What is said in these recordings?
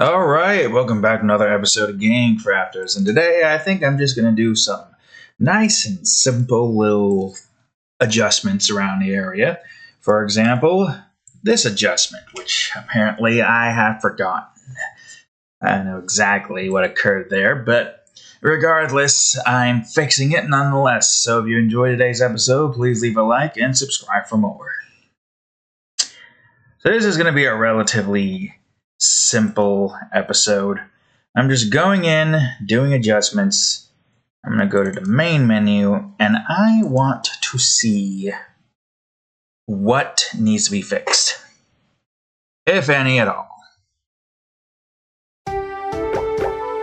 Alright, welcome back to another episode of Game Crafters, and today I think I'm just going to do some nice and simple little adjustments around the area. For example, this adjustment, which apparently I have forgotten. I don't know exactly what occurred there, but regardless, I'm fixing it nonetheless. So if you enjoyed today's episode, please leave a like and subscribe for more. So this is going to be a relatively simple episode. I'm just going in, doing adjustments. I'm going to go to the main menu, and I want to see what needs to be fixed, if any at all.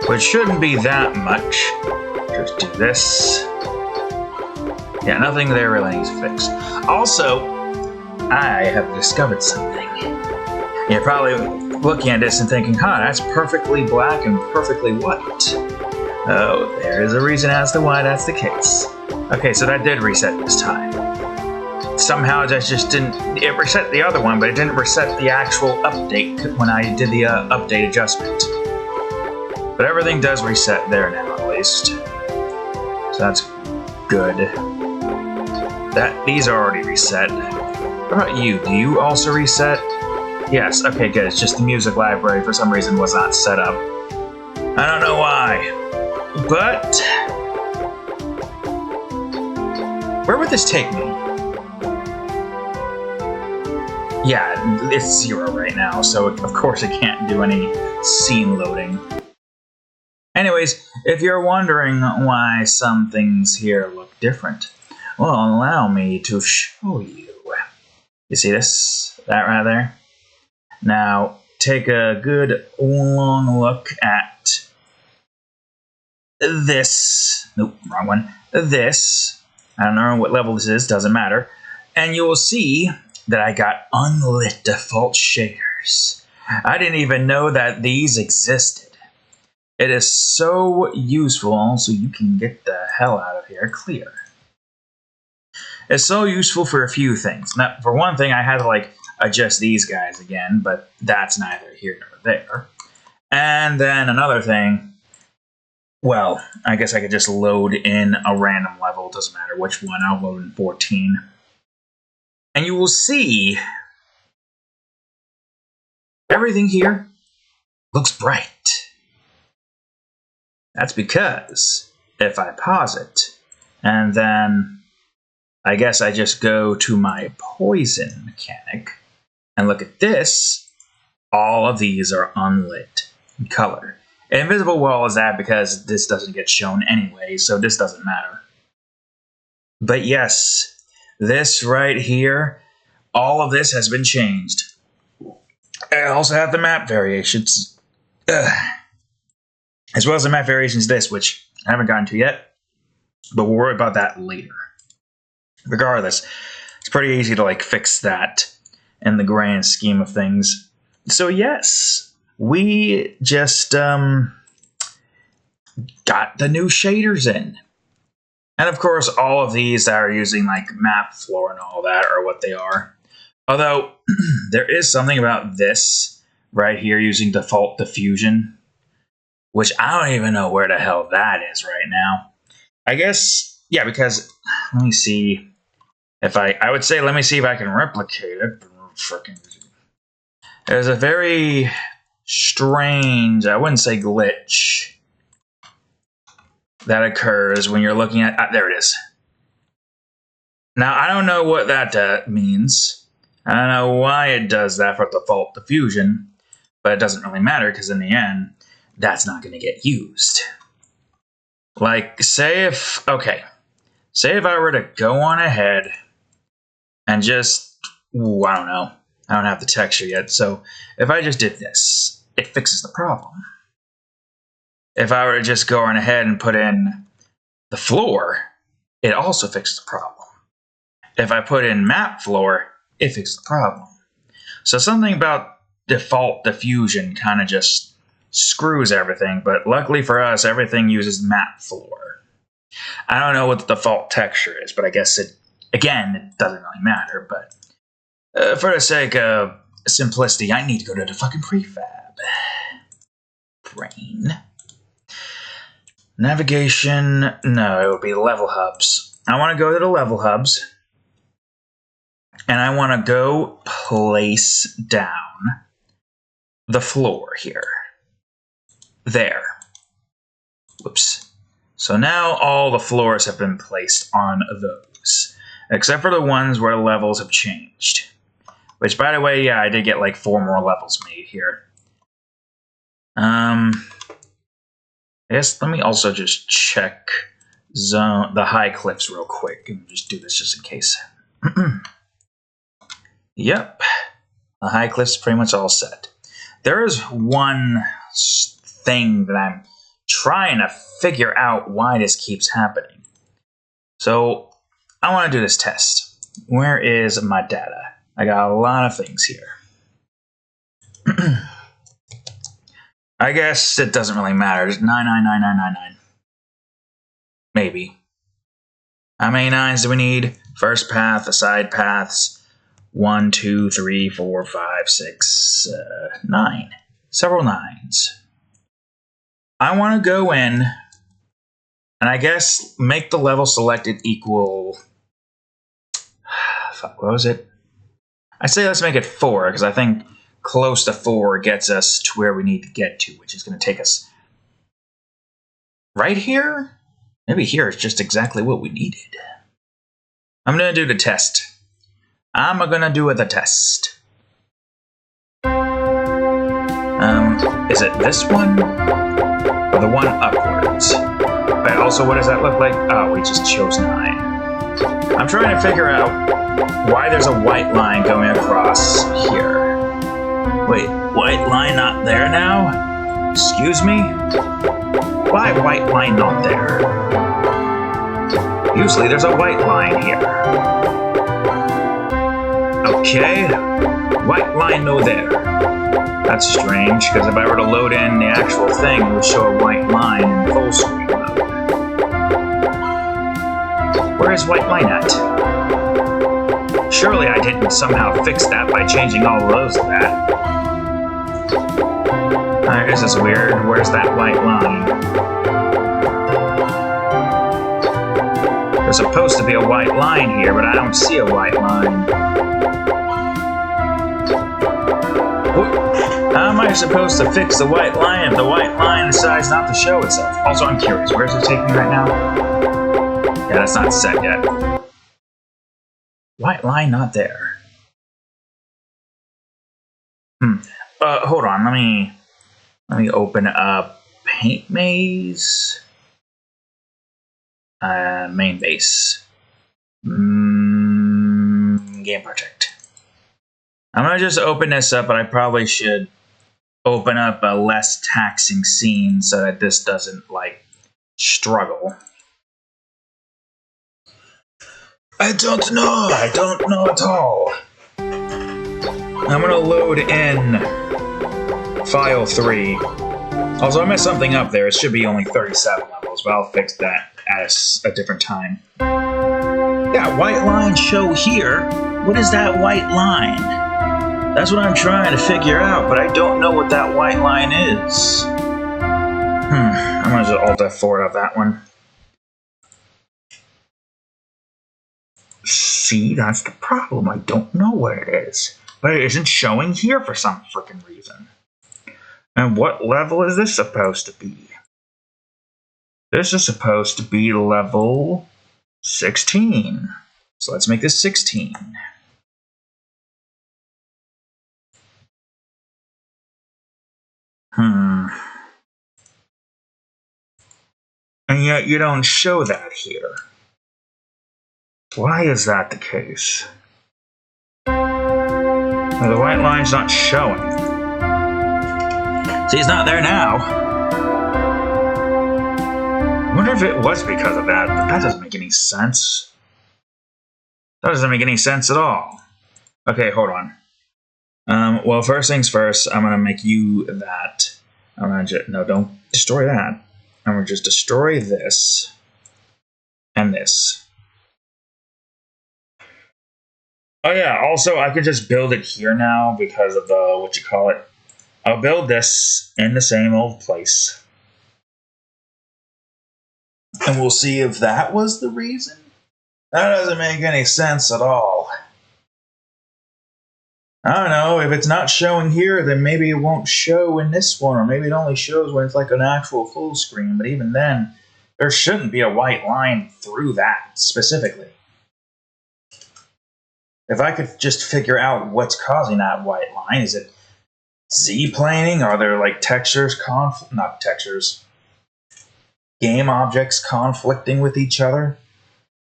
Which shouldn't be that much. Just do this. Yeah, nothing there really needs fixed. Also, I have discovered something. You're probably looking at this and thinking, that's perfectly black and perfectly white. Oh, there is a reason as to why that's the case. Okay, so that did reset this time. Somehow that just didn't, it reset the other one, but it didn't reset the actual update when I did the update adjustment. But everything does reset there now, at least. So that's good. These are already reset. What about you? Do you also reset? Yes, okay, good. It's just the music library for some reason was not set up. I don't know why. But where would this take me? Yeah, it's 0 right now, so of course it can't do any scene loading. Anyways, if you're wondering why some things here look different, well, allow me to show you. You see this? That right there? Now, take a good long look at this. Nope, wrong one. This. I don't know what level this is, doesn't matter. And you will see that I got unlit default shaders. I didn't even know that these existed. It is so useful, so you can get the hell out of here clear. It's so useful for a few things. Now, for one thing, I had to adjust these guys again, but that's neither here nor there. And then another thing, well, I guess I could just load in a random level. It doesn't matter which one. I'll load in 14. And you will see everything here looks bright. That's because if I pause it, and then I guess I just go to my poison mechanic and look at this, all of these are unlit in color. Invisible wall is that because this doesn't get shown anyway, so this doesn't matter. But yes, this right here, all of this has been changed. I also have the map variations. As well as the map variations this, which I haven't gotten to yet, but we'll worry about that later. Regardless, it's pretty easy to fix that in the grand scheme of things. So yes, we just got the new shaders in. And of course, all of these that are using map floor and all that are what they are. Although, there is something about this right here using default diffusion, which I don't even know where the hell that is right now. I guess, yeah, because, let me see. I would say, let me see if I can replicate it. There's a very strange, I wouldn't say glitch, that occurs when you're looking at, there it is. Now, I don't know what that means. I don't know why it does that for default diffusion, but it doesn't really matter because in the end, that's not going to get used. Say if I were to go on ahead and just, I don't know. I don't have the texture yet, so if I just did this, it fixes the problem. If I were to just go on ahead and put in the floor, it also fixes the problem. If I put in map floor, it fixes the problem. So something about default diffusion kind of just screws everything, but luckily for us, everything uses map floor. I don't know what the default texture is, but I guess it doesn't really matter, but for the sake of simplicity, I need to go to the fucking prefab. 16. Navigation, no, it would be level hubs. I want to go to the level hubs, and I want to go place down the floor here. There. Whoops. So now all the floors have been placed on those, except for the ones where levels have changed. Which, by the way, yeah, I did get like 4 more levels made here. Yes, let me also just check the high cliffs real quick and just do this just in case. Yep, the high cliffs pretty much all set. There is one thing that I'm trying to figure out why this keeps happening. So I want to do this test. Where is my data? I got a lot of things here. I guess it doesn't really matter. Just 999999. Maybe. How many 9s do we need? First path, the side paths. 1, 2, 3, 4, 5, 6, 9. Several 9s. I want to go in and I guess make the level selected equal. Fuck, what was it? I say let's make it 4 because I think close to 4 gets us to where we need to get to, which is going to take us right here? Maybe here is just exactly what we needed. I'm going to do the test. I'm going to do the test. Is it this one? Or the one upwards? But also, what does that look like? Oh, we just chose 9. I'm trying to figure out why there's a white line going across here. Wait, white line not there now? Excuse me? Why white line not there? Usually there's a white line here. Okay, white line no there. That's strange, because if I were to load in the actual thing, it would show a white line in full screen mode. Where is white line at? Surely I didn't somehow fix that by changing all of those to that. This is weird. Where's that white line? There's supposed to be a white line here, but I don't see a white line. How am I supposed to fix the white line if the white line decides not to show itself? Also, I'm curious. Where is it taking me right now? Yeah, that's not set yet. White line not there. Hold on. Let me open up Paint Maze. Main base. Game project. I'm going to just open this up, but I probably should open up a less taxing scene so that this doesn't, like, struggle. I don't know. I don't know at all. I'm going to load in file 3. Also, I messed something up there. It should be only 37 levels, but I'll fix that at a different time. Yeah, white line show here. What is that white line? That's what I'm trying to figure out, but I don't know what that white line is. I'm going to just Alt F4 out that one. See, that's the problem. I don't know what it is. But it isn't showing here for some freaking reason. And what level is this supposed to be? This is supposed to be level 16. So let's make this 16. And yet you don't show that here. Why is that the case? Well, the white line's not showing. See, it's not there now. I wonder if it was because of that, but that doesn't make any sense. That doesn't make any sense at all. Okay, hold on. Well, first things first, I'm going to make you that. No, don't destroy that. I'm going to just destroy this and this. Oh yeah, also I could just build it here now because of the, I'll build this in the same old place. And we'll see if that was the reason. That doesn't make any sense at all. I don't know, if it's not showing here, then maybe it won't show in this one, or maybe it only shows when it's like an actual full screen, but even then, there shouldn't be a white line through that, specifically. If I could just figure out what's causing that white line, is it Z-planing? Are there like textures, not textures, game objects conflicting with each other?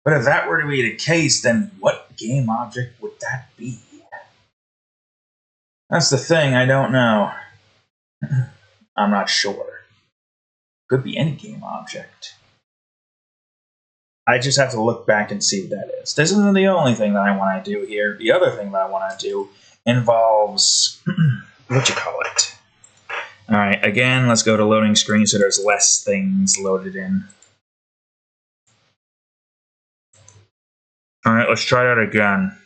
But if that were to be the case, then what game object would that be? That's the thing, I don't know. I'm not sure. Could be any game object. I just have to look back and see what that is. This isn't the only thing that I want to do here. The other thing that I want to do involves... what you call it? Alright, again, let's go to loading screen so there's less things loaded in. Alright, let's try that again.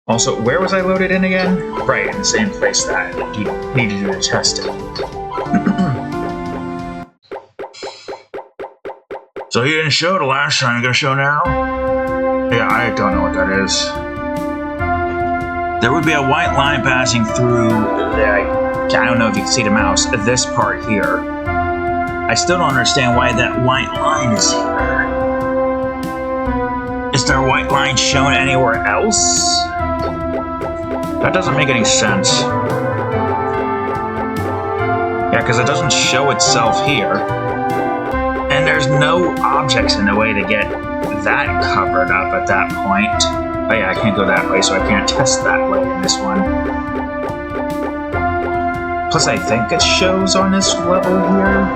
Also, where was I loaded in again? Right, in the same place that you need to do the testing. So you didn't show the last time, you're gonna show now? Yeah, I don't know what that is. There would be a white line passing through I don't know if you can see the mouse, this part here. I still don't understand why that white line is here. Is there a white line shown anywhere else? That doesn't make any sense. Yeah, because it doesn't show itself here. And there's no objects in the way to get that covered up at that point. Oh yeah, I can't go that way, so I can't test that way in this one. Plus, I think it shows on this level here.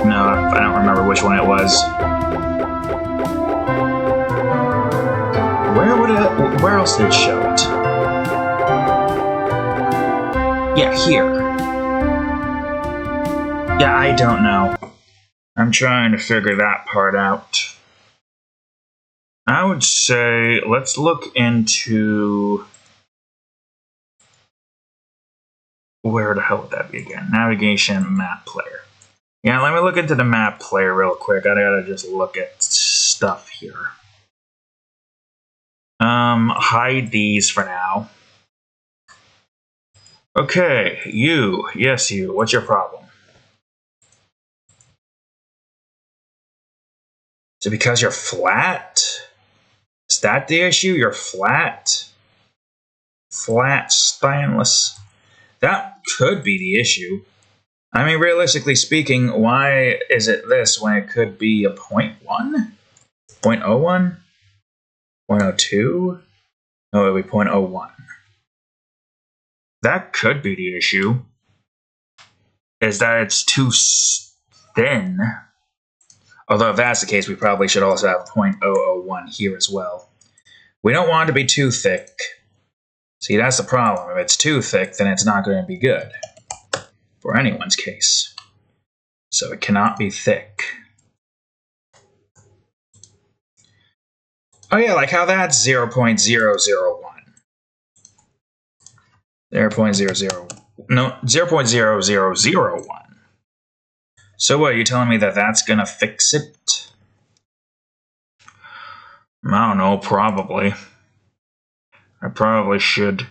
No, I don't remember which one it was. Where else did it show it? Yeah, here. Yeah, I don't know. I'm trying to figure that part out. I would say, let's look into... Where the hell would that be again? Navigation, map player. Yeah, let me look into the map player real quick. I gotta just look at stuff here. Hide these for now. Okay, you. Yes, you. What's your problem? Is it because you're flat? Is that the issue? You're flat? Flat, spineless. That could be the issue. I mean, realistically speaking, why is it this when it could be a 0.1? 0.01? 0.02? No, it would be 0.01. That could be the issue. Is that it's too thin. Although if that's the case, we probably should also have 0.001 here as well. We don't want it to be too thick. See, that's the problem. If it's too thick, then it's not going to be good. For anyone's case. So it cannot be thick. Oh yeah, like how that's 0.001. 0.0001. So what, are you telling me that that's gonna fix it? I don't know, probably. I probably should.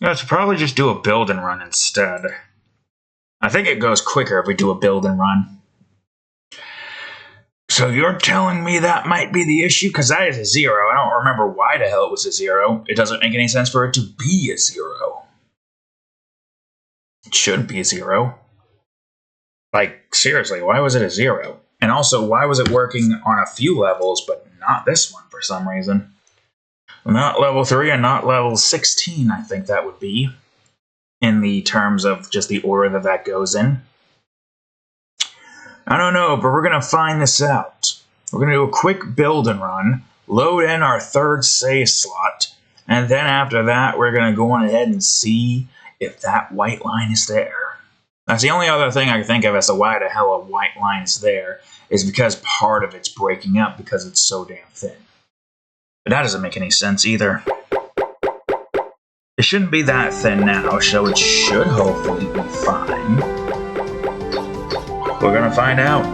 Yeah, I should probably just do a build and run instead. I think it goes quicker if we do a build and run. So you're telling me that might be the issue? Because that is a 0. I don't remember why the hell it was a 0. It doesn't make any sense for it to be a 0. It should be a 0. Like, seriously, why was it a 0? And also, why was it working on a few levels, but not this one for some reason? Not level 3 and not level 16, I think that would be. In the terms of just the order that goes in. I don't know, but we're going to find this out. We're going to do a quick build and run, load in our third save slot, and then after that, we're going to go on ahead and see if that white line is there. That's the only other thing I can think of as to why the hell a white line is there, is because part of it's breaking up because it's so damn thin. But that doesn't make any sense either. It shouldn't be that thin now, so it should hopefully be fine. We're gonna find out.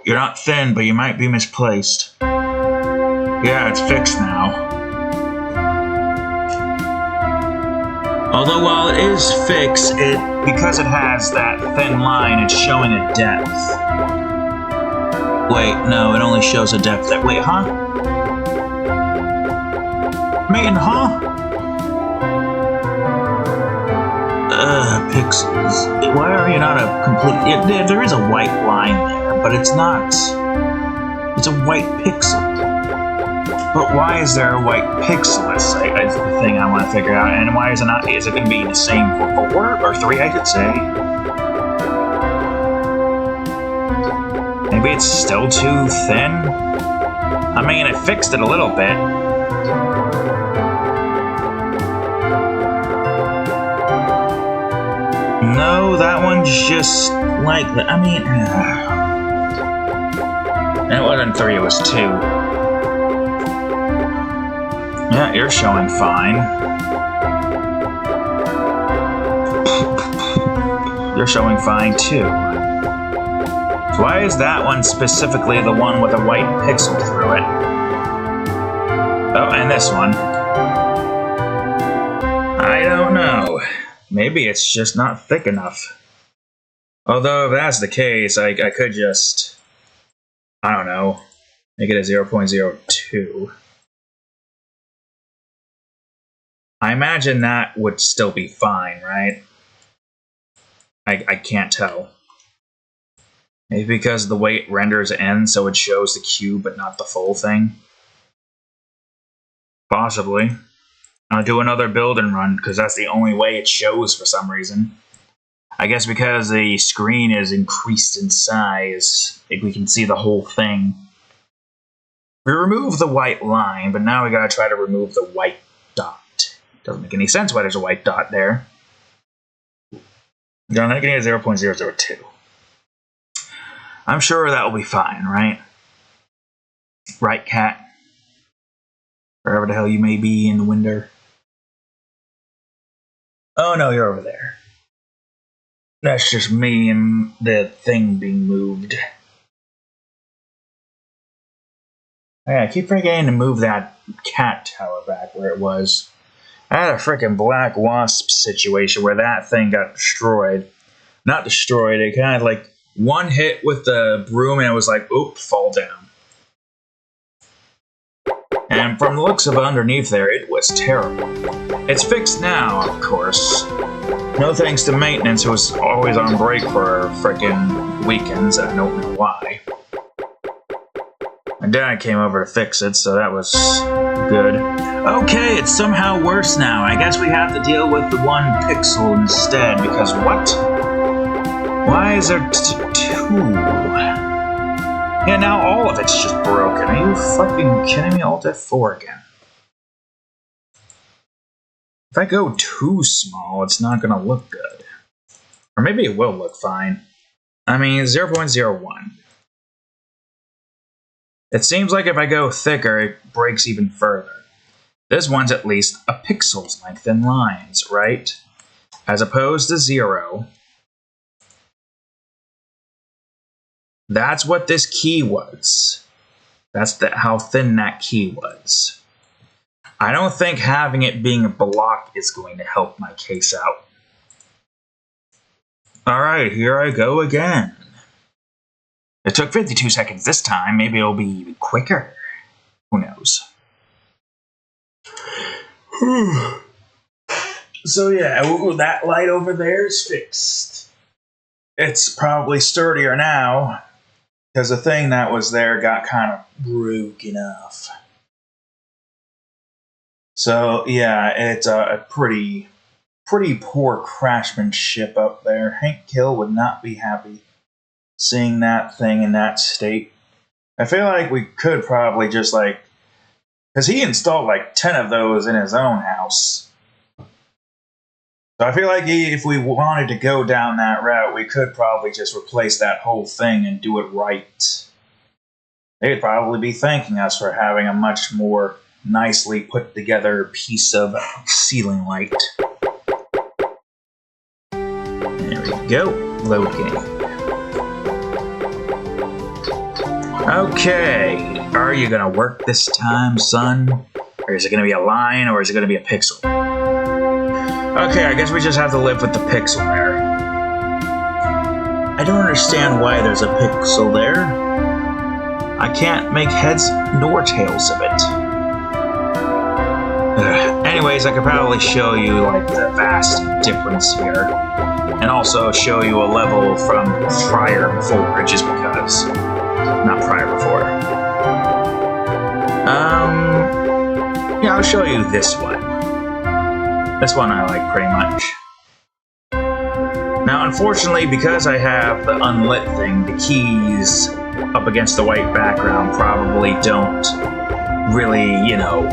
You're not thin, but you might be misplaced. Yeah, it's fixed now. Although while it is fixed, because it has that thin line, it's showing a depth. Wait, no, it only shows a depth there. Wait, huh? Maiden, huh? Pixels. Why are you not a complete... There is a white line there, but it's not... It's a white pixel. But why is there a white pixel? Is the thing I want to figure out. And why is it not? Is it going to be the same for 4 or 3, I should say? Maybe it's still too thin? I mean, it fixed it a little bit. No, that one's just like... I mean... It wasn't 3, it was 2. Yeah, you're showing fine. You're showing fine too. So why is that one specifically the one with a white pixel through it? Oh, and this one. I don't know. Maybe it's just not thick enough. Although if that's the case, I could just... I don't know. Make it a 0.02. I imagine that would still be fine, right? I can't tell. Maybe because the way it renders in, so it shows the cube but not the full thing? Possibly. I'll do another build and run, because that's the only way it shows for some reason. I guess because the screen is increased in size, we can see the whole thing. We removed the white line, but now we gotta try to remove the white dot. Doesn't make any sense why there's a white dot there. I'm making it 0.002. I'm sure that will be fine, right? Right, cat? Wherever the hell you may be in the window. Oh no, you're over there. That's just me and the thing being moved. Yeah, I keep forgetting to move that cat tower back where it was. I had a freaking black wasp situation where that thing got destroyed. Not destroyed, it kind of like one hit with the broom and it was like, oop, fall down. And from the looks of underneath there, it was terrible. It's fixed now, of course. No thanks to maintenance, who was always on break for frickin' weekends, and I don't know why. My dad came over to fix it, so that was good. Okay, it's somehow worse now. I guess we have to deal with the 1 pixel instead, because what? Why is there 2? Yeah, now all of it's just broken. Are you fucking kidding me? Alt F4 again. If I go too small, it's not gonna look good. Or maybe it will look fine. I mean, 0.01. It seems like if I go thicker, it breaks even further. This one's at least a pixel's length in lines, right? As opposed to 0. That's what this key was. That's how thin that key was. I don't think having it being a block is going to help my case out. Alright, here I go again. It took 52 seconds this time. Maybe it'll be even quicker. Who knows? So yeah, that light over there is fixed. It's probably sturdier now, because the thing that was there got kind of broken off. So yeah, it's a pretty poor craftsmanship up there. Hank Kill would not be happy seeing that thing in that state. I feel like we could probably just like, because he installed like 10 of those in his own house. So I feel like if we wanted to go down that route, we could probably just replace that whole thing and do it right. They'd probably be thanking us for having a much more nicely put together piece of ceiling light. There we go. Load game. Okay. Are you gonna work this time, son? Or is it gonna be a line, or is it gonna be a pixel? Okay, I guess we just have to live with the pixel there. I don't understand why there's a pixel there. I can't make heads nor tails of it. Anyways, I could probably show you like the vast difference here. And also show you a level from prior before, just because. Not prior before. Yeah, I'll show you this one. This one I like pretty much. Now, unfortunately, because I have the unlit thing, the keys up against the white background probably don't really, you know,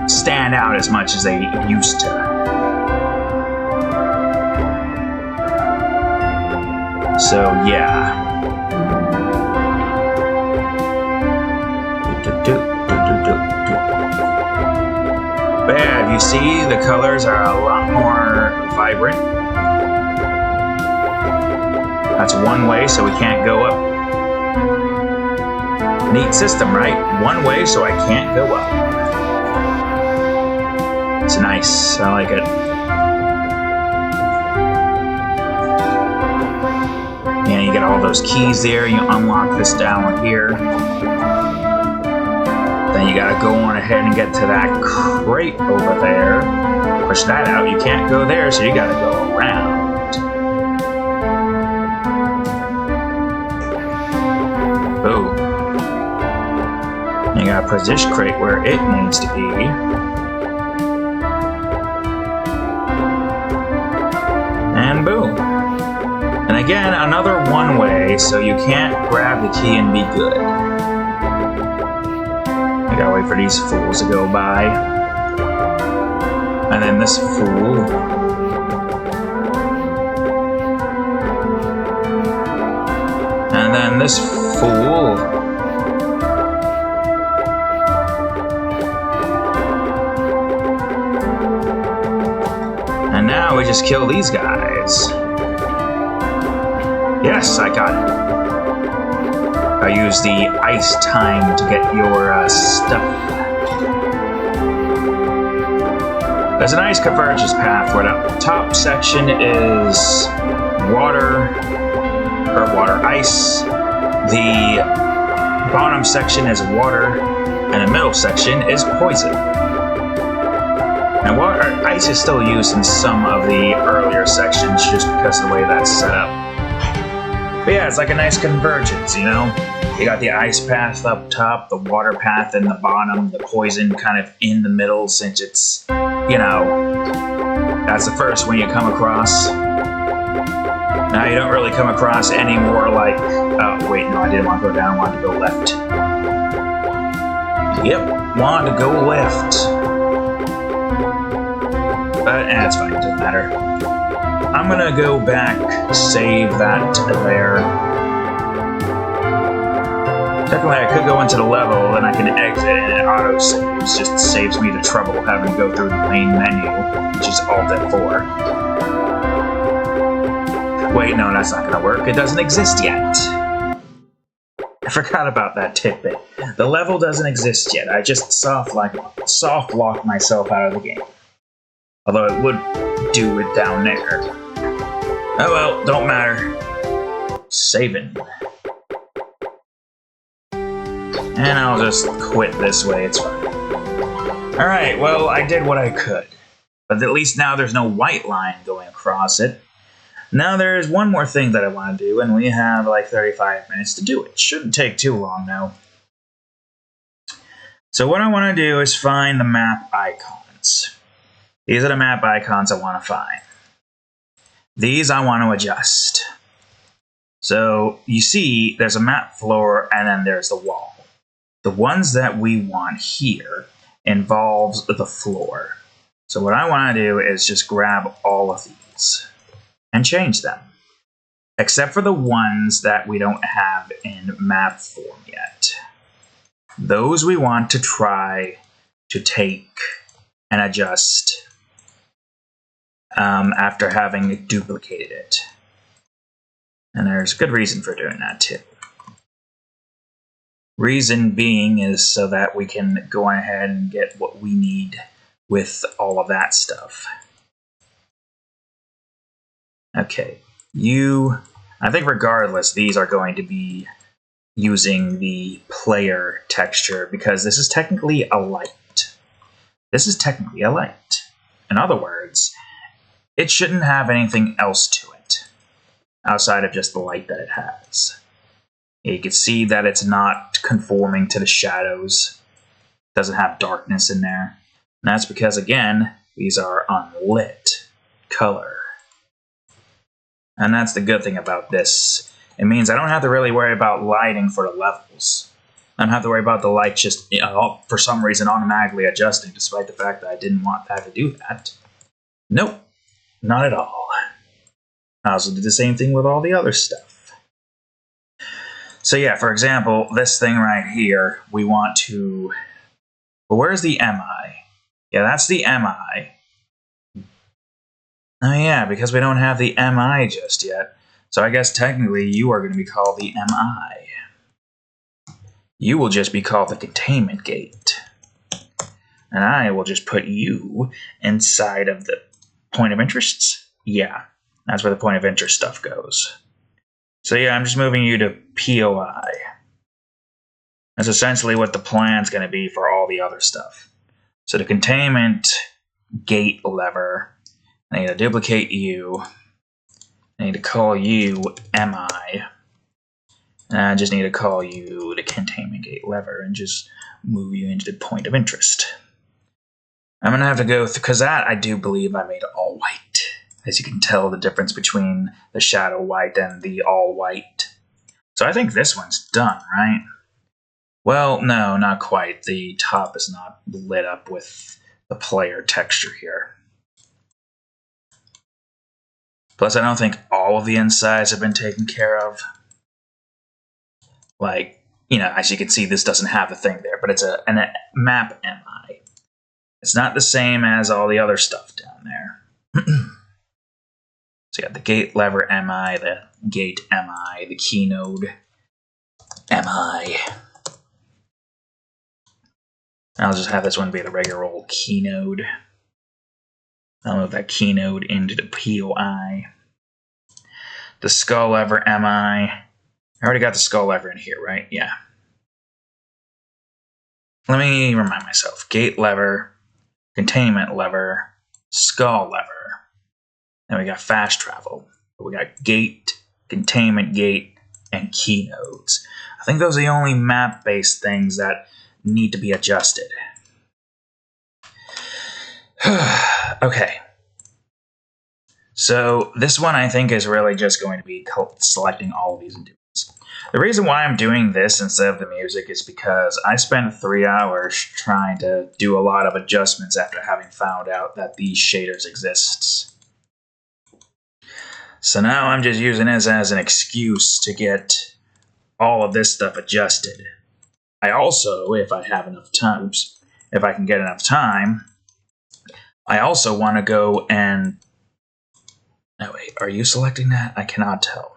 stand out as much as they used to. So, yeah. But yeah, you see, the colors are a lot more vibrant. That's one way, so we can't go up. Neat system, right? One way, so I can't go up. It's nice. I like it. And you get all those keys there. You unlock this down here. Then you gotta go on ahead and get to that crate over there. Push that out. You can't go there, so you gotta go around. Boom. You gotta put this crate where it needs to be. And boom. And again, another one way, so you can't grab the key and be good. I gotta wait for these fools to go by. And then this fool. And then this fool. And now we just kill these guys. Yes, I got it. I use the ice time to get your stuff. There's a nice convergence path where the top section is water, ice. The bottom section is water, and the middle section is poison. And ice is still used in some of the earlier sections just because of the way that's set up. But yeah, it's like a nice convergence, you know? You got the ice path up top, the water path in the bottom, the poison kind of in the middle, since it's, you know, that's the first one you come across. Now you don't really come across any more like, oh wait, no, I didn't want to go down, I wanted to go left. Yep, wanted to go left. But it's fine, it doesn't matter. I'm gonna go back, save that there. Technically, I could go into the level, then I can exit and it auto-saves. Just saves me the trouble of having to go through the main menu, which is Alt F4. Wait, no, that's not gonna work. It doesn't exist yet. I forgot about that tidbit. The level doesn't exist yet. I just soft locked myself out of the game. Although it would do it down there. Oh well, don't matter. Saving. And I'll just quit this way, it's fine. Alright, well, I did what I could. But at least now there's no white line going across it. Now there's one more thing that I want to do, and we have like 35 minutes to do it. Shouldn't take too long, though. So what I want to do is find the map icons. These are the map icons I want to find. These I want to adjust. So you see there's a map floor and then there's the wall. The ones that we want here involves the floor. So what I want to do is just grab all of these and change them. Except for the ones that we don't have in map form yet. those we want to try to take and adjust after having duplicated it. And there's good reason for doing that too. Reason being is so that we can go on ahead and get what we need with all of that stuff. Okay, I think regardless, these are going to be using the player texture because this is technically a light. This is technically a light. In other words, it shouldn't have anything else to it outside of just the light that it has. You can see that it's not conforming to the shadows. It doesn't have darkness in there. And that's because, again, these are unlit color. And that's the good thing about this. It means I don't have to really worry about lighting for the levels. I don't have to worry about the light just, for some reason, automatically adjusting, despite the fact that I didn't want that to do that. Nope, not at all. I also did the same thing with all the other stuff. So yeah, for example, this thing right here, we want to... Well, where's the MI? Yeah, that's the MI. Oh yeah, because we don't have the MI just yet. So I guess technically you are going to be called the MI. You will just be called the containment gate. And I will just put you inside of the point of interests. Yeah, that's where the point of interest stuff goes. So yeah, I'm just moving you to POI. That's essentially what the plan's going to be for all the other stuff. So the containment gate lever, I need to duplicate you. I need to call you MI. And I just need to call you the containment gate lever and just move you into the point of interest. I'm going to have to go through, because that I do believe I made all white. As you can tell, the difference between the shadow white and the all white. So I think this one's done, right? Well, no, not quite. The top is not lit up with the player texture here. Plus, I don't think all of the insides have been taken care of. Like, as you can see, this doesn't have the thing there, but it's a map MI. It's not the same as all the other stuff down there. So you got the gate lever MI, the gate MI, the key node MI. I'll just have this one be the regular old key node. I'll move that key node into the POI. The skull lever MI. I already got the skull lever in here, right? Yeah. Let me remind myself. Gate lever, containment lever, skull lever. Then we got fast travel. We got gate, containment gate, and key nodes. I think those are the only map-based things that need to be adjusted. Okay. So this one I think is really just going to be selecting all of these and doing this. The reason why I'm doing this instead of the music is because I spent 3 hours trying to do a lot of adjustments after having found out that these shaders exist. So now I'm just using this as an excuse to get all of this stuff adjusted. I also, if I have enough time, if I can get enough time, I also want to go and... Oh wait, are you selecting that? I cannot tell.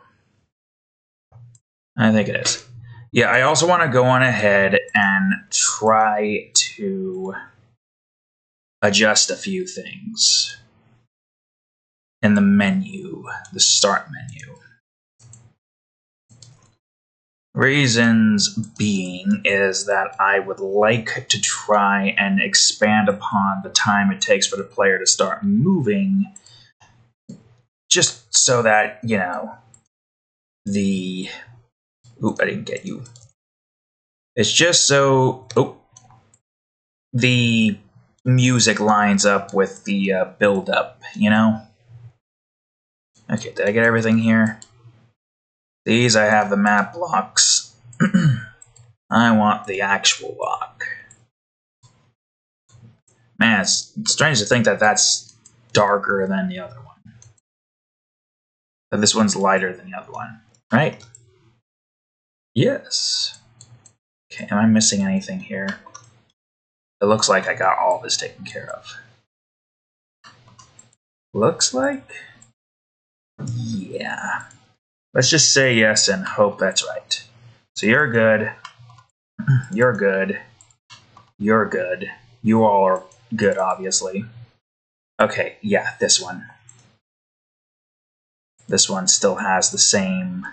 I think it is. Yeah, I also want to go on ahead and try to adjust a few things in the menu, the start menu. Reasons being is that I would like to try and expand upon the time it takes for the player to start moving, just so that, the... Oop, I didn't get you. It's just so... Oh. The music lines up with the build-up, Okay, did I get everything here? These, I have the map blocks. I want the actual lock. Man, it's strange to think that that's darker than the other one. But this one's lighter than the other one, right? Yes. Okay, am I missing anything here? It looks like I got all this taken care of. Looks like? Yeah. Let's just say yes and hope that's right. So you're good. You're good. You're good. You all are good, obviously. Okay, yeah, this one. This one still has the same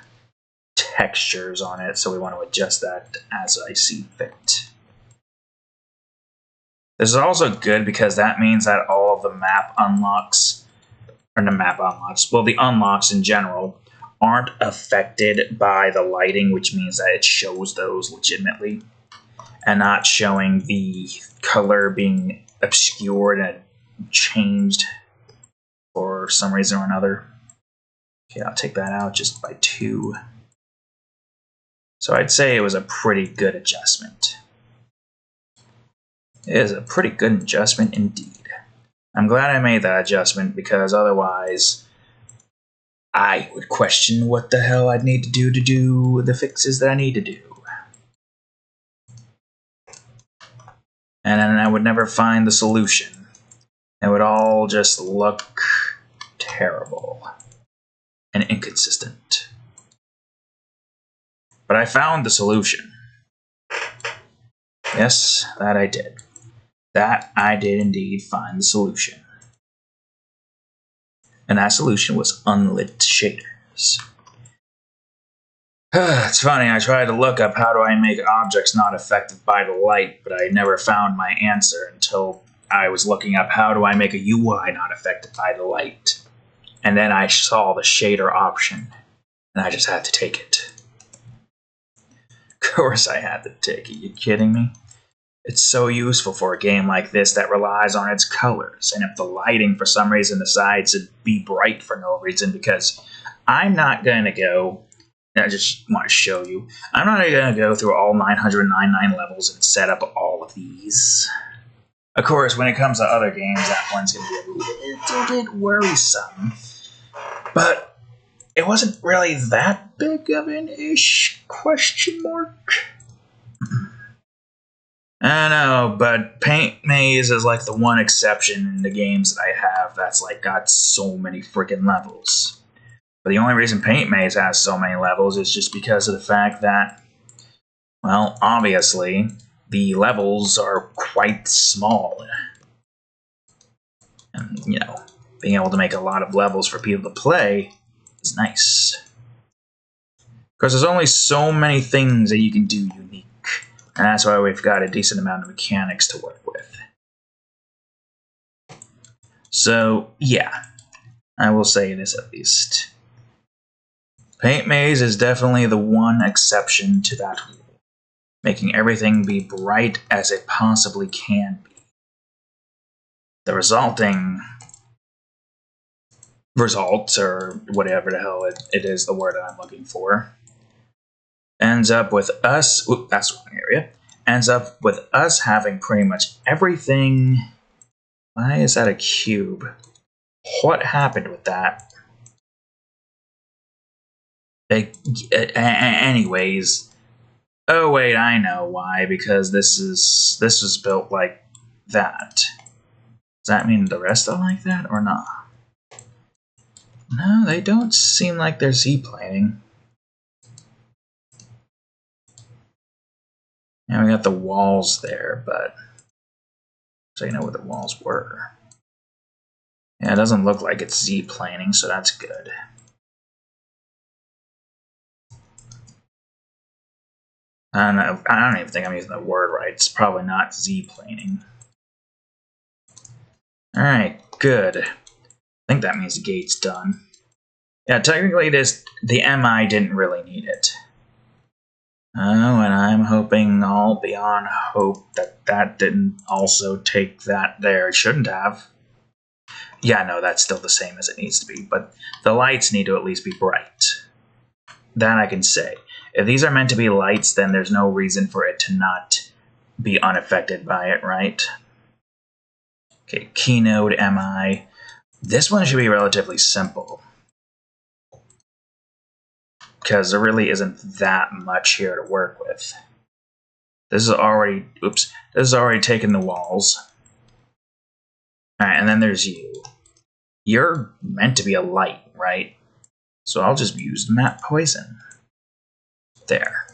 textures on it, so we want to adjust that as I see fit. This is also good because that means that all of the map unlocks, or the map unlocks, well, the unlocks in general aren't affected by the lighting, which means that it shows those legitimately and not showing the color being obscured and changed for some reason or another. Okay, I'll take that out just by 2. So I'd say it was a pretty good adjustment. It is a pretty good adjustment indeed. I'm glad I made that adjustment because otherwise I would question what the hell I'd need to do the fixes that I need to do. And then I would never find the solution. It would all just look terrible and inconsistent. But I found the solution. Yes, that I did. That I did indeed find the solution. And that solution was unlit shaders. It's funny, I tried to look up how do I make objects not affected by the light, but I never found my answer until I was looking up how do I make a UI not affected by the light. And then I saw the shader option, and I just had to take it. Of course I had to take it, you kidding me? It's so useful for a game like this that relies on its colors, and if the lighting for some reason decides to be bright for no reason, because I'm not going to go, I just want to show you, I'm not going to go through all 999 levels and set up all of these. Of course, when it comes to other games, that one's going to be a little bit worrisome, but it wasn't really that big of an ish question mark. I know, but Paint Maze is like the one exception in the games that I have that's like got so many freaking levels. But the only reason Paint Maze has so many levels is just because of the fact that, well, obviously, the levels are quite small. And, you know, being able to make a lot of levels for people to play is nice. Because there's only so many things that you can do unique. And that's why we've got a decent amount of mechanics to work with. So, yeah, I will say this at least. Paint Maze is definitely the one exception to that rule, making everything be bright as it possibly can be. The resulting result, or whatever the hell it is the word I'm looking for, ends up with us, that's the wrong area, ends up with us having pretty much everything. Why is that a cube? What happened with that? Anyways, oh wait, I know why, because this was built like that. Does that mean the rest are like that or not? No, they don't seem like they're Z-planing. And we got the walls there, but so you know where the walls were. Yeah, it doesn't look like it's Z-planing, so that's good. I don't even think I'm using the word right. It's probably not Z-planing. Alright, good. I think that means the gate's done. Yeah, technically the MI didn't really need it. Oh, and I'm hoping all beyond hope that didn't also take that there. It shouldn't have. Yeah, no, that's still the same as it needs to be, but the lights need to at least be bright. That I can say. If these are meant to be lights, then there's no reason for it to not be unaffected by it, right? Okay, Keynode MI. This one should be relatively simple, because there really isn't that much here to work with. This is already, oops, this is already taken the walls. Alright, and then there's you. You're meant to be a light, right? So I'll just use map poison. There.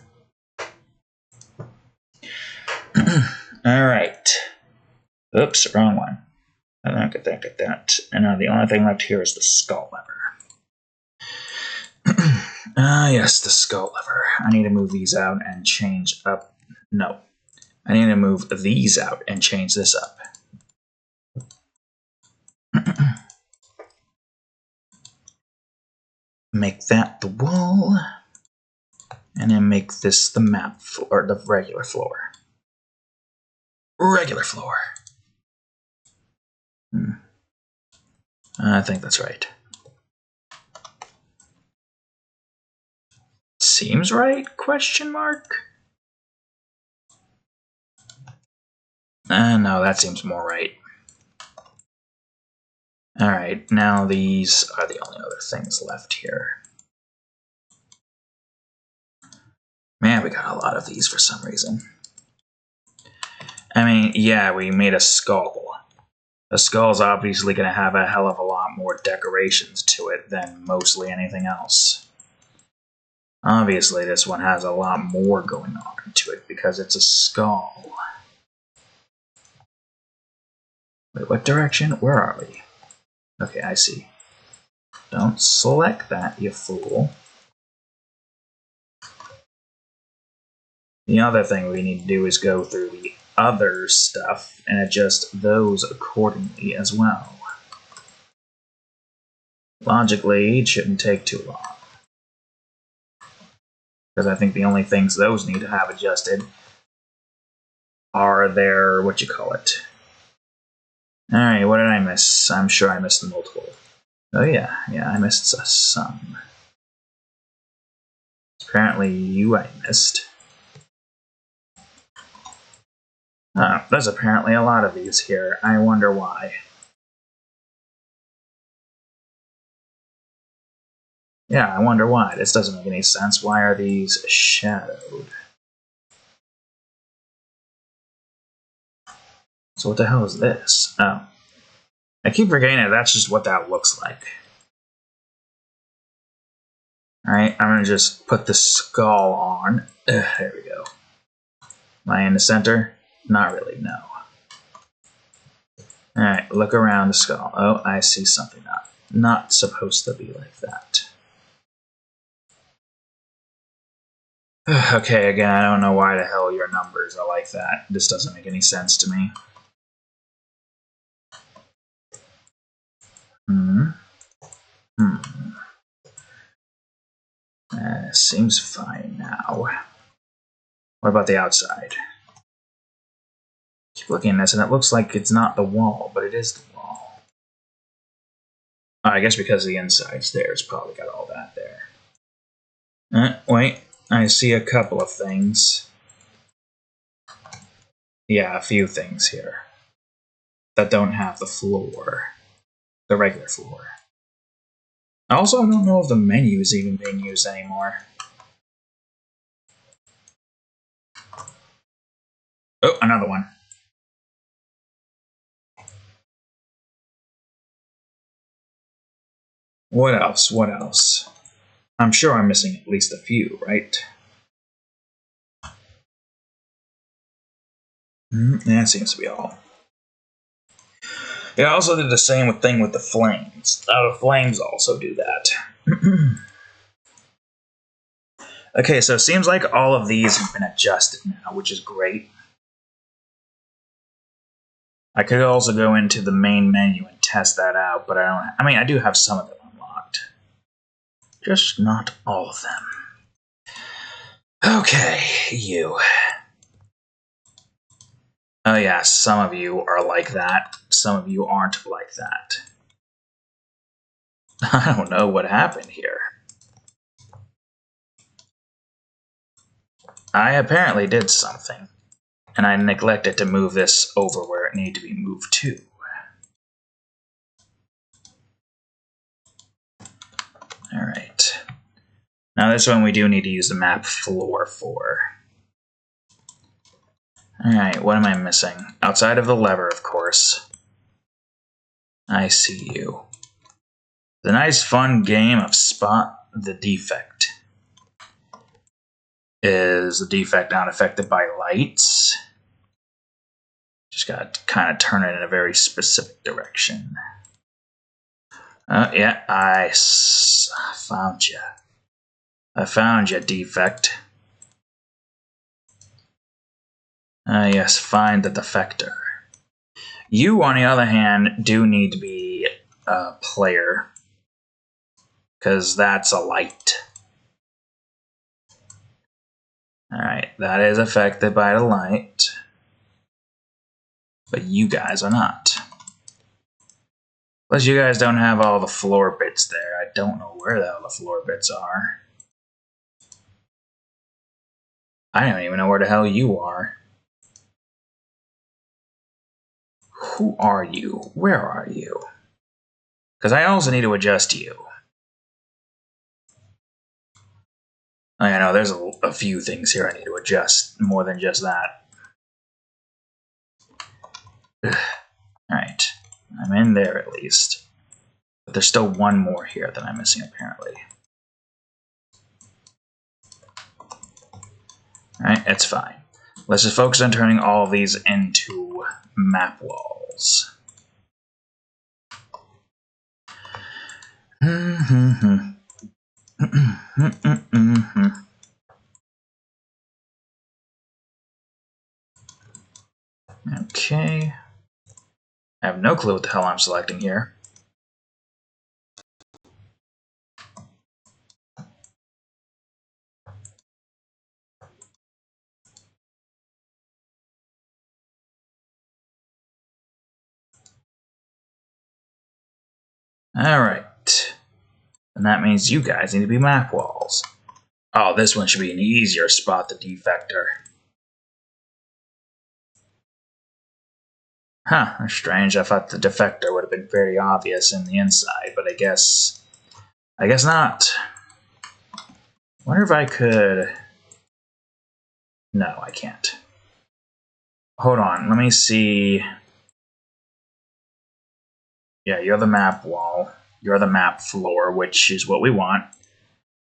Alright. Oops, wrong one. I don't get that. And now the only thing left here is the skull lever. Yes, the skull lever. I need to move these out and change up. No. I need to move these out and change this up. Make that the wall. And then make this the map floor, the regular floor. Regular floor. I think that's right. Seems right? Question mark? No, that seems more right. Alright, now these are the only other things left here. Man, we got a lot of these for some reason. I mean, yeah, we made a skull. A skull's obviously going to have a hell of a lot more decorations to it than mostly anything else. Obviously, this one has a lot more going on to it because it's a skull. Wait, what direction? Where are we? Okay, I see. Don't select that, you fool. The other thing we need to do is go through the other stuff and adjust those accordingly as well. Logically, it shouldn't take too long. Because I think the only things those need to have adjusted are their, what you call it. Alright, what did I miss? I'm sure I missed multiple. Oh yeah, I missed some. Apparently you I missed. Oh, there's apparently a lot of these here. I wonder why. Yeah, I wonder why. This doesn't make any sense. Why are these shadowed? So what the hell is this? Oh. I keep forgetting that that's just what that looks like. Alright, I'm gonna just put the skull on. There we go. Am I in the center? Not really, no. Alright, look around the skull. Oh, I see something not supposed to be like that. Okay, again, I don't know why the hell your numbers are like that. This doesn't make any sense to me. Seems fine now. What about the outside? Keep looking at this, and it looks like it's not the wall, but it is the wall. I guess because the inside's there, it's probably got all that there. Wait, I see a couple of things. Yeah, a few things here that don't have the floor, the regular floor. Also, I don't know if the menu is even being used anymore. Oh, another one. What else? What else? I'm sure I'm missing at least a few, right? That seems to be all. Yeah, I also did the same thing with the flames. The flames also do that. Okay, so it seems like all of these have been adjusted now, which is great. I could also go into the main menu and test that out, but I do have some of them unlocked. Just not all of them. Okay, you. Oh yeah, some of you are like that. Some of you aren't like that. I don't know what happened here. I apparently did something, and I neglected to move this over where it needed to be moved to. Alright. Now this one we do need to use the map floor for. Alright, what am I missing? Outside of the lever, of course. I see you. It's a nice fun game of spot the defect. Is the defect not affected by lights? Just gotta kind of turn it in a very specific direction. Yeah, I found you. I found you, defect. Yes, find the defector. You, on the other hand, do need to be a player. Because that's a light. Alright, that is affected by the light. But you guys are not. Plus you guys don't have all the floor bits there. I don't know where the hell the floor bits are. I don't even know where the hell you are. Who are you? Where are you? Because I also need to adjust you. I know there's a few things here I need to adjust, more than just that. Alright, I'm in there at least. But there's still one more here that I'm missing apparently. Alright, it's fine. Let's just focus on turning all of these into map walls. Okay. I have no clue what the hell I'm selecting here. Alright. And that means you guys need to be map walls. Oh, this one should be an easier spot, the defector. Huh, that's strange. I thought the defector would have been very obvious in the inside, but I guess not. Wonder if I could... No, I can't. Hold on, let me see. Yeah, you're the map wall. You're the map floor, which is what we want.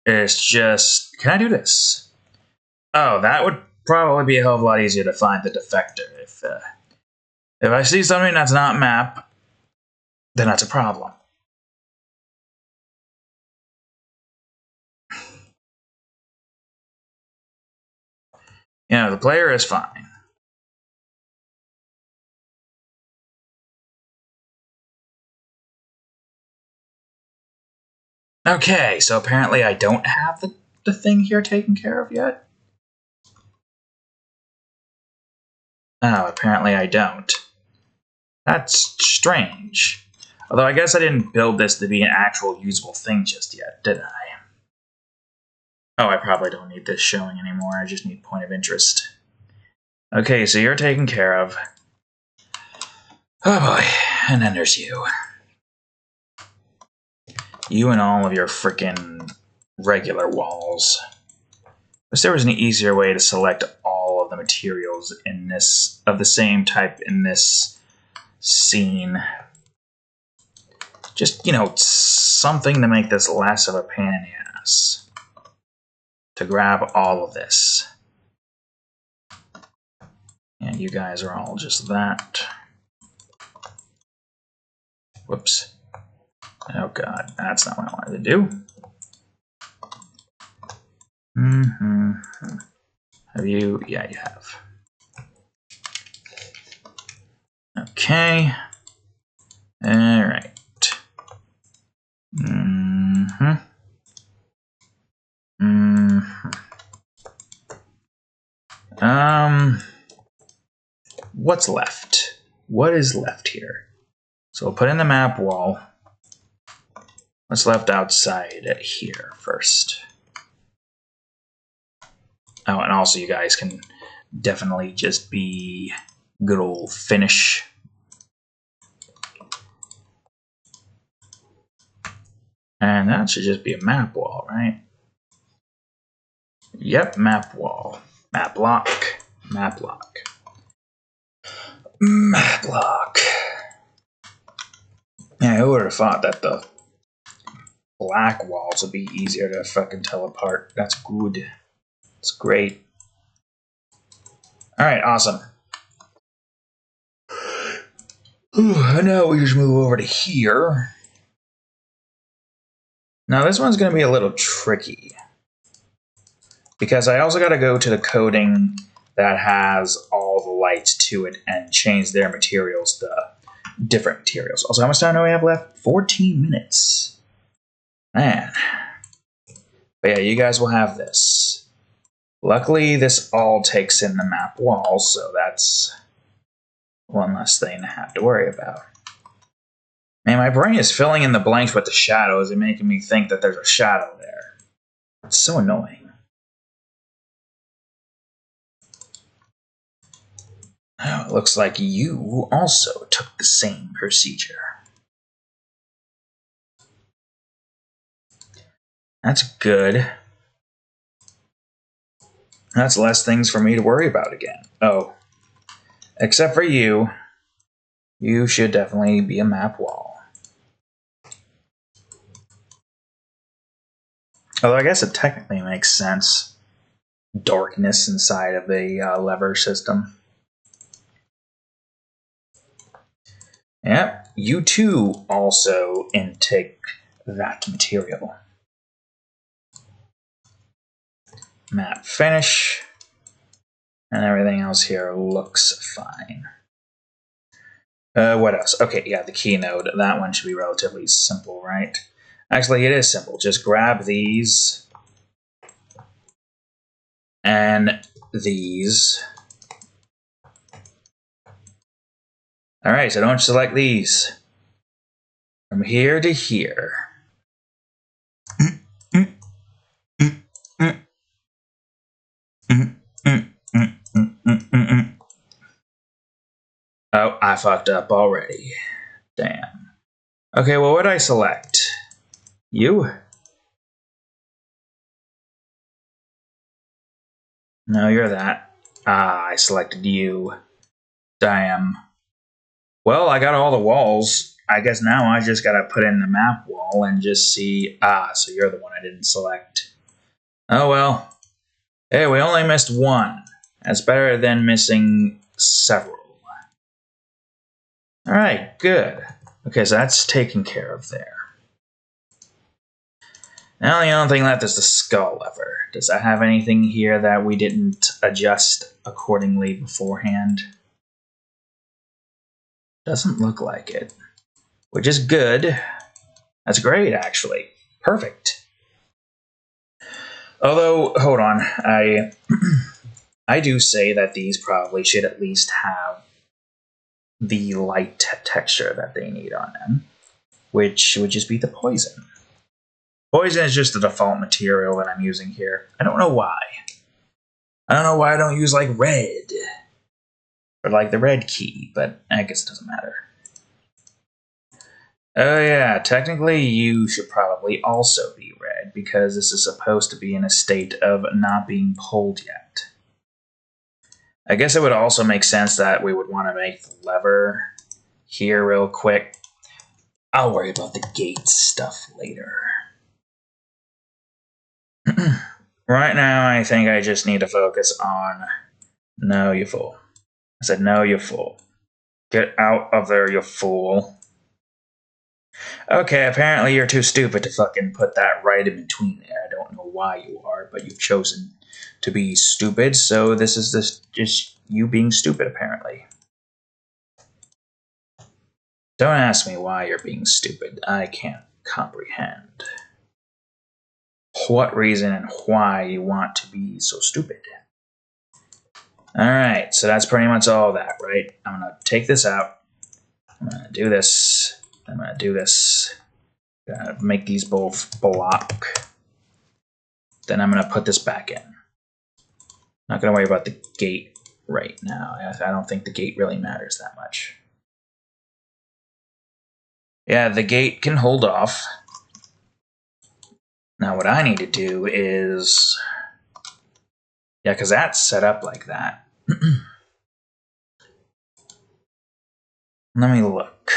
It's just... Can I do this? Oh, that would probably be a hell of a lot easier to find the defector. If I see something that's not map, then that's a problem. You know, the player is fine. Okay, so apparently I don't have the thing here taken care of yet? Oh, apparently I don't. That's strange. Although I guess I didn't build this to be an actual usable thing just yet, did I? Oh, I probably don't need this showing anymore. I just need point of interest. Okay, so you're taken care of. Oh boy, and then there's you. You and all of your frickin' regular walls. Wish there was an easier way to select all of the materials in this of the same type in this scene. Just, you know, something to make this less of a pain in the ass. To grab all of this. And you guys are all just that. Whoops. Oh god, that's not what I wanted to do. Have you? Yeah, you have. Okay. Alright. What's left? What is left here? So we'll put in the map wall. What's left outside here first? Oh, and also you guys can definitely just be good old finish. And that should just be a map wall, right? Yep, map wall. Map lock. Map lock. Block. Yeah, who would have thought that the black walls would be easier to fucking tell apart? That's good. It's great. Alright, awesome. Now we just move over to here. Now this one's going to be a little tricky, because I also got to go to the coding that has all the lights to it and change their materials to different materials. Also, how much time do we have left? 14 minutes. Man. But yeah, you guys will have this. Luckily, this all takes in the map wall, so that's one less thing to have to worry about. Man, my brain is filling in the blanks with the shadows and making me think that there's a shadow there. It's so annoying. Oh, it looks like you also took the same procedure. That's good. That's less things for me to worry about again. Oh. Except for you. You should definitely be a map wall. Although I guess it technically makes sense. Darkness inside of a lever system. Yep, you too also intake that material. Map finish. And everything else here looks fine. What else? Okay, yeah, the key node. That one should be relatively simple, right? Actually, it is simple. Just grab these and these. All right, so don't select these. From here to here. Oh, I fucked up already. Damn. Okay, well, what did I select? You? No, you're that. Ah, I selected you. Damn. Well, I got all the walls. I guess now I just gotta put in the map wall and just see. Ah, so you're the one I didn't select. Oh well. Hey, we only missed one. That's better than missing several. Alright, good. Okay, so that's taken care of there. Now the only thing left is the skull lever. Does that have anything here that we didn't adjust accordingly beforehand? Doesn't look like it. Which is good. That's great, actually. Perfect. Although, hold on. I do say that these probably should at least have the light texture that they need on them, which would just be the poison. Poison is just the default material that I'm using here. I don't know why. I don't know why I don't use like red or like the red key, but I guess it doesn't matter. Oh yeah, technically you should probably also be red because this is supposed to be in a state of not being pulled yet. I guess it would also make sense that we would want to make the lever here real quick. I'll worry about the gate stuff later. Right now, I think I just need to focus on... No, you fool. I said, no, you fool. Get out of there, you fool. Okay, apparently you're too stupid to fucking put that right in between there. I don't know why you are, but you've chosen to be stupid, so this is just you being stupid, apparently. Don't ask me why you're being stupid. I can't comprehend what reason and why you want to be so stupid. Alright, so that's pretty much all that, right? I'm going to take this out. I'm going to do this. I'm going to do this. Gonna make these both block. Then I'm going to put this back in. Not going to worry about the gate right now. I don't think the gate really matters that much. Yeah, the gate can hold off. Now what I need to do is... Yeah, because that's set up like that. Let me look.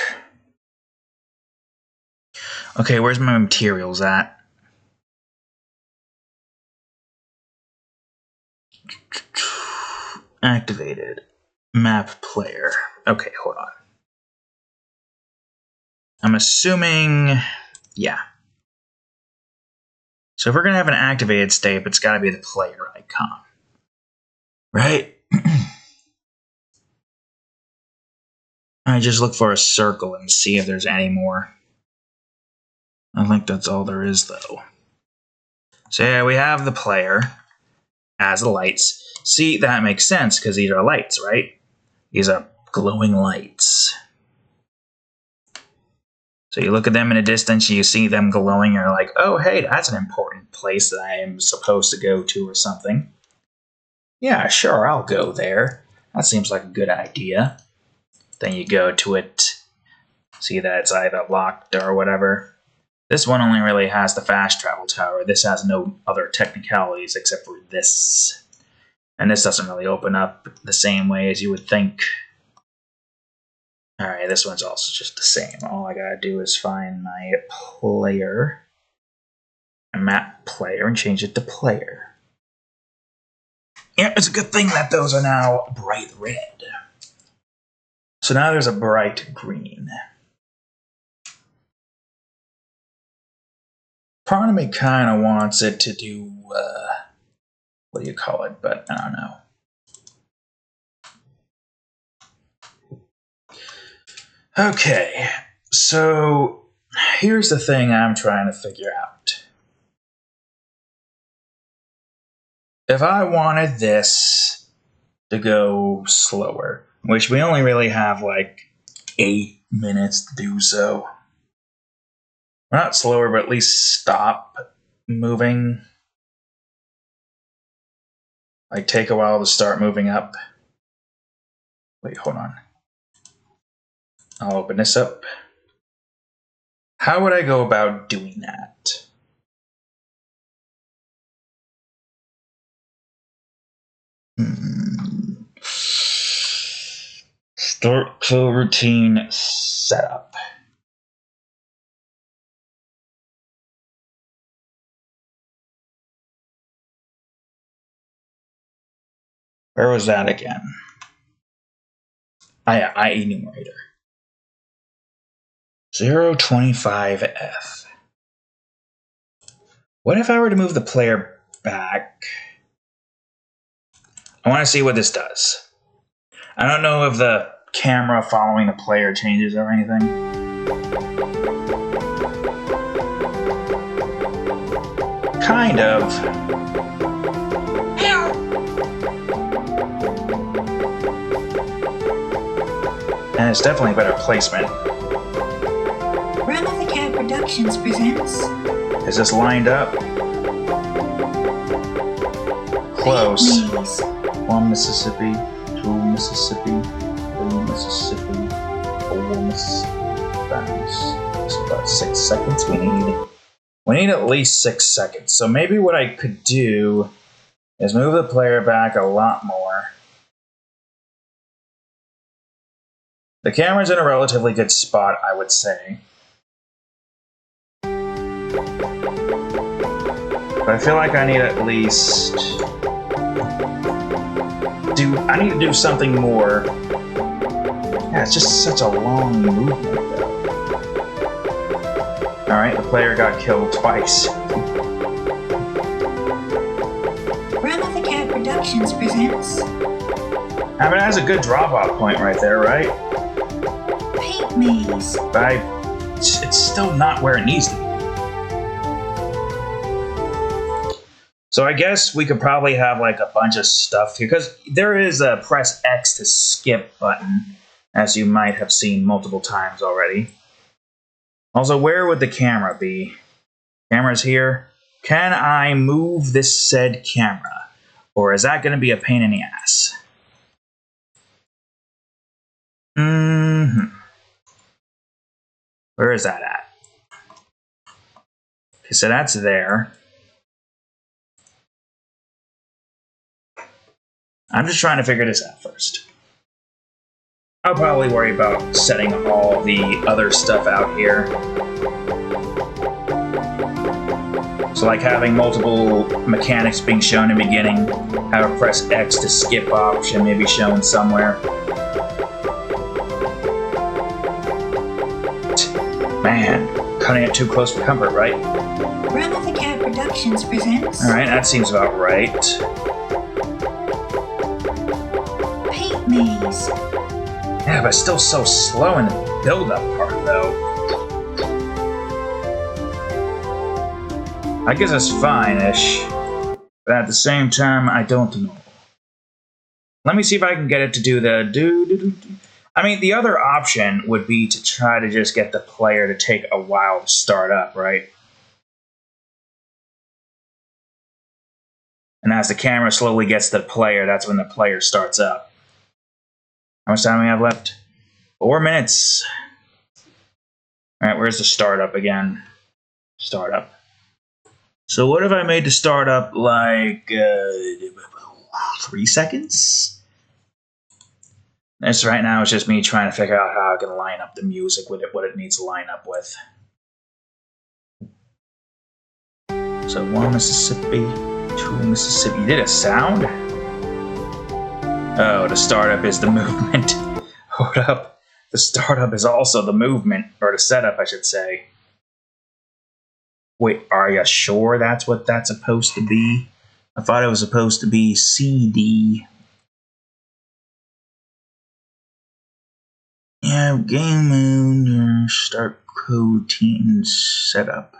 Okay, where's my materials at? Activated. Map player. Okay, hold on. I'm assuming... yeah. So if we're going to have an activated state, it's got to be the player icon. Right? I just look for a circle and see if there's any more. I think that's all there is, though. So yeah, we have the player as the lights. See, that makes sense, because these are lights, right? These are glowing lights. So you look at them in a distance, you see them glowing, you're like, oh, hey, that's an important place that I am supposed to go to or something. Yeah, sure, I'll go there. That seems like a good idea. Then you go to it, see that it's either locked or whatever. This one only really has the fast travel tower. This has no other technicalities except for this. And this doesn't really open up the same way as you would think. Alright, this one's also just the same. All I gotta do is find my player, a map player, and change it to player. Yeah, it's a good thing that those are now bright red. So now there's a bright green. Part of me kind of wants it to do, what do you call it, but I don't know. Okay, so here's the thing I'm trying to figure out. If I wanted this to go slower, which we only really have like 8 minutes to do so. Not slower, but at least stop moving. Like take a while to start moving up. Wait, hold on. I'll open this up. How would I go about doing that? Start kill routine setup. Where was that again? IE numerator. 025F. What if I were to move the player back? I want to see what this does. I don't know if the camera following the player changes or anything. Kind of. And it's definitely better placement. Run of the Cat Productions presents. Is this lined up? Close. 1 Mississippi, 2 Mississippi, 3 Mississippi, 4 Mississippi. That's about 6 seconds. We need at least 6 seconds. So maybe what I could do is move the player back a lot more. The camera's in a relatively good spot, I would say. But I feel like I need at least... I need to do something more. Yeah, it's just such a long movement, though. Alright, the player got killed twice. Run of the Cat Productions presents. I mean, it has a good drop-off point right there, right? Paint Maze. But it's still not where it needs to be. So I guess we could probably have like a bunch of stuff here, because there is a press X to skip button, as you might have seen multiple times already. Also, where would the camera be? Camera's here. Can I move this said camera? Or is that going to be a pain in the ass? Where is that at? Okay, so that's there. I'm just trying to figure this out first. I'll probably worry about setting all the other stuff out here. So like having multiple mechanics being shown in the beginning, have a press X to skip option maybe shown somewhere. Man, cutting it too close for comfort, right? Run of the Cat Productions presents Alright, that seems about right. Paint Maze. Yeah, but still so slow in the build-up part, though. I guess it's fine-ish, but at the same time, I don't know. Let me see if I can get it to do the I mean, the other option would be to try to just get the player to take a while to start up, right? And as the camera slowly gets to the player, that's when the player starts up. How much time do we have left? 4 minutes. Alright, where's the startup again? Startup. So what if I made the startup like 3 seconds? This right now is just me trying to figure out how I can line up the music with it, what it needs to line up with. So 1 Mississippi, 2 Mississippi. You did a sound? Oh, the startup is the movement. Hold up. The startup is also the movement, or the setup, I should say. Wait, are you sure that's what that's supposed to be? I thought it was supposed to be CD. Yeah, game mode, start routine setup.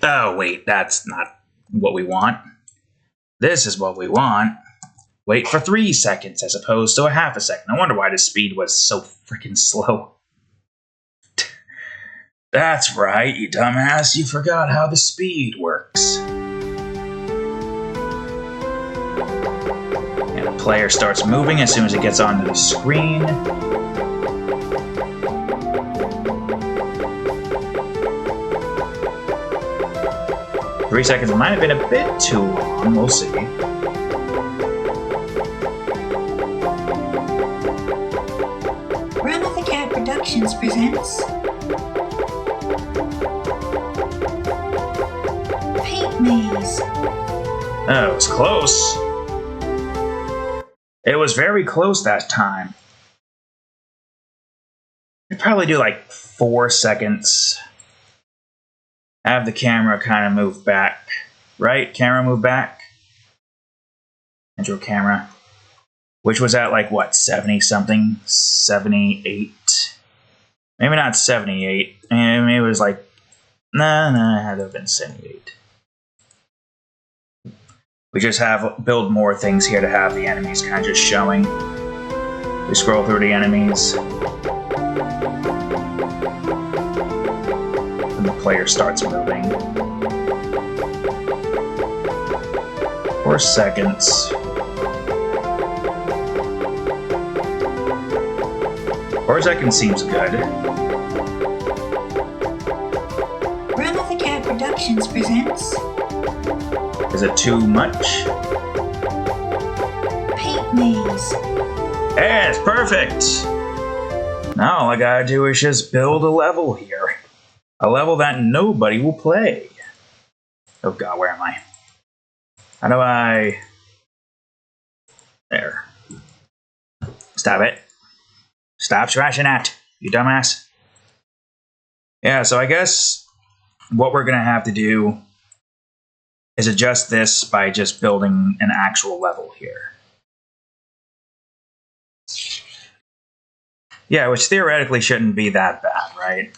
Oh, wait, that's not what we want. This is what we want. Wait for 3 seconds as opposed to a half a second. I wonder why the speed was so freaking slow. That's right, you dumbass. You forgot how the speed works. And the player starts moving as soon as it gets onto the screen. Three seconds might have been a bit too long. We'll see. Run of the Cat Productions presents Paint Maze. Oh, it was close. It was very close that time. I'd probably do like 4 seconds. Have the camera kind of move back. Right? Camera move back. Intro camera. Which was at like what? 70 something? 78? Maybe not 78. Maybe it was like. Nah, it had to have been 78. We just have build more things here to have the enemies kind of just showing. We scroll through the enemies. And the player starts moving. 4 seconds. 4 seconds seems good. Run of the Cat Productions presents Is it too much? Paint Maze. Yeah, it's perfect! Now all I gotta do is just build a level here. A level that nobody will play. Oh god, where am I? How do I... There. Stop it. Stop scratching that, you dumbass. Yeah, so I guess what we're gonna have to do is adjust this by just building an actual level here. Yeah, which theoretically shouldn't be that bad, right?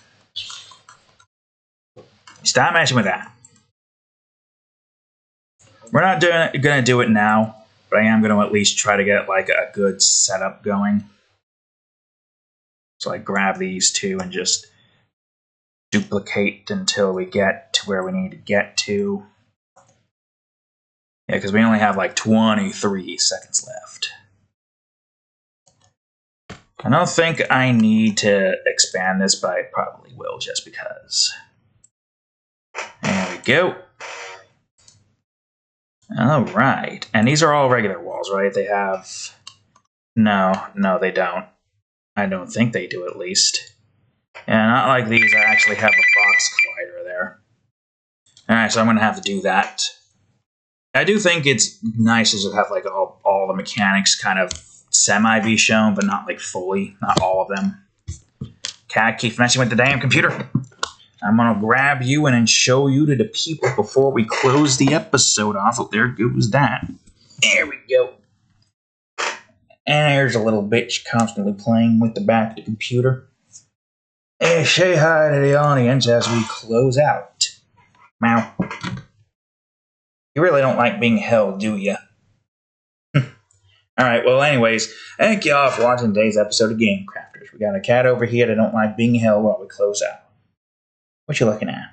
Stop messing with that. We're not gonna do it now, but I am gonna at least try to get like a good setup going. So I grab these two and just duplicate until we get to where we need to get to. Yeah, because we only have like 23 seconds left. I don't think I need to expand this, but I probably will just because. There we go. All right, and these are all regular walls, right? They have No, they don't. I don't think they do, at least. Yeah, not like these. I actually have a box collider there. Alright, so I'm going to have to do that. I do think it's nice to have like all the mechanics kind of semi-be shown, but not like fully, not all of them. Cat, keep messing with the damn computer. I'm going to grab you and then show you to the people before we close the episode off. Oh, there goes that. There we go. And there's a little bitch constantly playing with the back of the computer. Hey, say hi to the audience as we close out. Meow. You really don't like being held, do you? Alright, well anyways, thank y'all for watching today's episode of Game Crafters. We got a cat over here that don't like being held while we close out. What you looking at?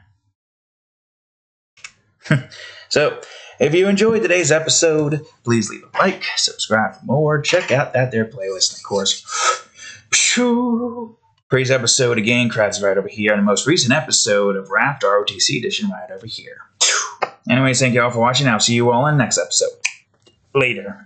So, if you enjoyed today's episode, please leave a like, subscribe for more, check out that there playlist, and of course, previous episode of Game Crafts right over here, and the most recent episode of Raft ROTC Edition right over here. Anyways, thank you all for watching. I'll see you all in the next episode. Later.